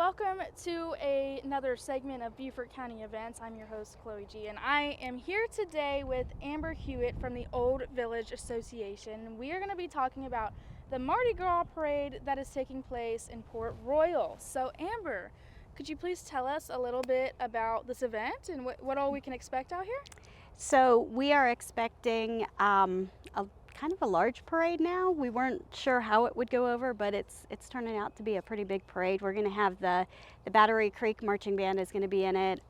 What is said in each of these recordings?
welcome to another segment of Beaufort County Events. I'm your host, Chloe G, and I am here today with Amber Hewitt from the Old Village Association. We are going to be talking about the Mardi Gras parade that is taking place in Port Royal. So, Amber, could you please tell us a little bit about this event and what all we can expect out here? So we are expecting a kind of a large parade now. We weren't sure how it would go over, but it's turning out to be a pretty big parade. We're going to have the Battery Creek Marching Band is going to be in it.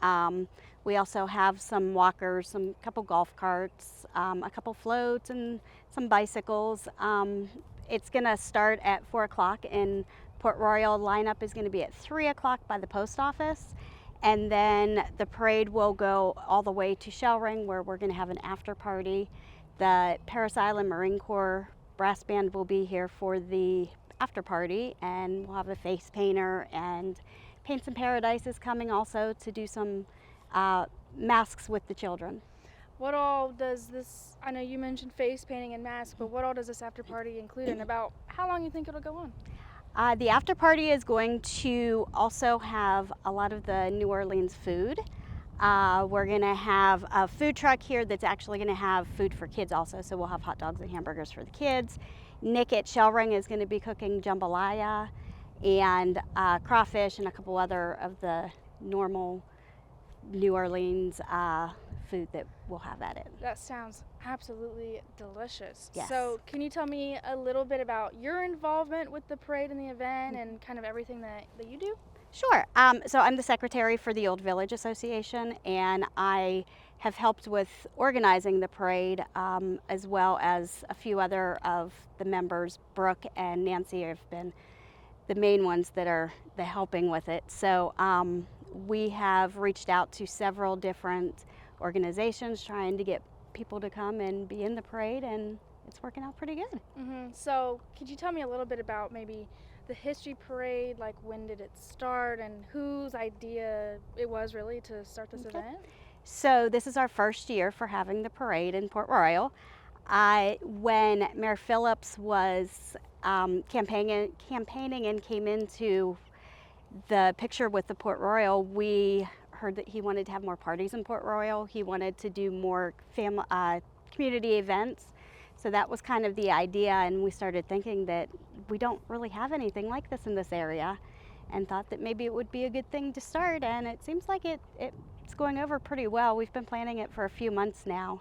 We also have some walkers, some couple golf carts, a couple floats, and some bicycles. It's going to start at 4 o'clock in Port Royal. Lineup is going to be at 3 o'clock by the post office. And then the parade will go all the way to Shellring, where we're going to have an after party. The Parris Island Marine Corps brass band will be here for the after party, and we'll have a face painter, and Paints in Paradise is coming also to do some masks with the children. What all does this, I know you mentioned face painting and masks, but what all does this after party include, and about how long you think it'll go on? The after party is going to also have a lot of the New Orleans food. We're going to have a food truck here that's actually going to have food for kids also, so we'll have hot dogs and hamburgers for the kids. Nick at Shellring is going to be cooking jambalaya and crawfish and a couple other of the normal New Orleans food that we'll have at it. That sounds absolutely delicious. Yes. So can you tell me a little bit about your involvement with the parade and the event and kind of everything that you do? Sure. So I'm the secretary for the Old Village Association, and I have helped with organizing the parade, as well as a few other of the members. Brooke and Nancy have been the main ones that are helping with it. So we have reached out to several different organizations trying to get people to come and be in the parade, and it's working out pretty good. Mm-hmm. So could you tell me a little bit about maybe the history parade, like when did it start and whose idea it was really to start this event? So this is our first year for having the parade in Port Royal. When Mayor Phillips was campaigning and came into the picture with the Port Royal, we heard that he wanted to have more parties in Port Royal. He wanted to do more community events. So that was kind of the idea, and we started thinking that we don't really have anything like this in this area, and thought that maybe it would be a good thing to start, and it seems like it's going over pretty well. We've been planning it for a few months now,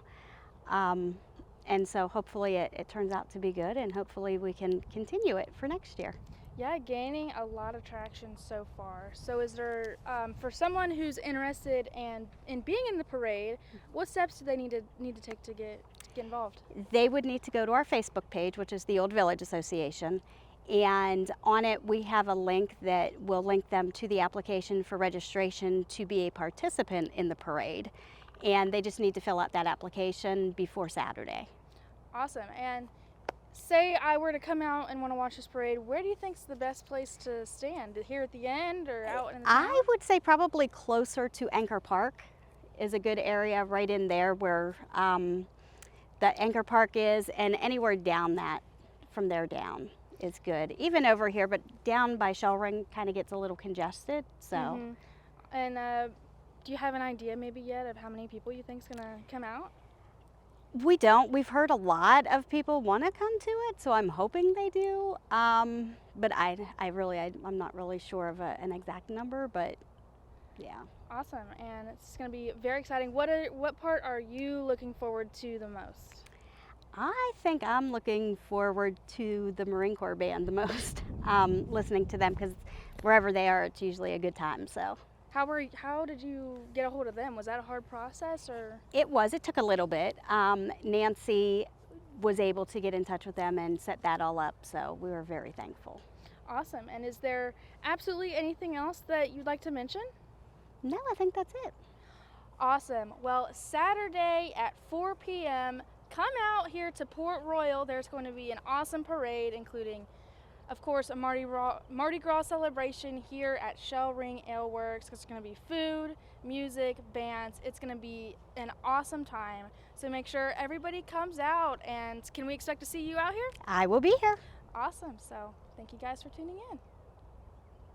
and so hopefully it turns out to be good, and hopefully we can continue it for next year. Yeah, gaining a lot of traction so far. So is there, for someone who's interested in being in the parade, what steps do they need to take to get involved? They would need to go to our Facebook page, which is the Old Village Association, and on it we have a link that will link them to the application for registration to be a participant in the parade, and they just need to fill out that application before Saturday. Awesome. And say I were to come out and want to watch this parade, where do you think is the best place to stand? Here at the end or out in the town? I would say probably closer to Anchor Park is a good area, right in there where the Anchor Park is, and anywhere down that, from there down, is good. Even over here, but down by Shellring kind of gets a little congested, so. Mm-hmm. And do you have an idea maybe yet of how many people you think is going to come out? We don't. We've heard a lot of people want to come to it, so I'm hoping they do. But I'm not really sure of an exact number, but yeah. Awesome, and it's going to be very exciting. What part are you looking forward to the most? I think I'm looking forward to the Marine Corps band the most, listening to them, because wherever they are, it's usually a good time. So. How did you get a hold of them? Was that a hard process, or? It took a little bit. Nancy was able to get in touch with them and set that all up, so we were very thankful. Awesome. And is there absolutely anything else that you'd like to mention? No, I think that's it. Awesome. Well, Saturday at 4 p.m., come out here to Port Royal. There's going to be an awesome parade, including, of course, a Mardi Gras celebration here at Shellring Ale Works. There's going to be food, music, bands. It's going to be an awesome time. So make sure everybody comes out. And can we expect to see you out here? I will be here. Awesome. So thank you guys for tuning in.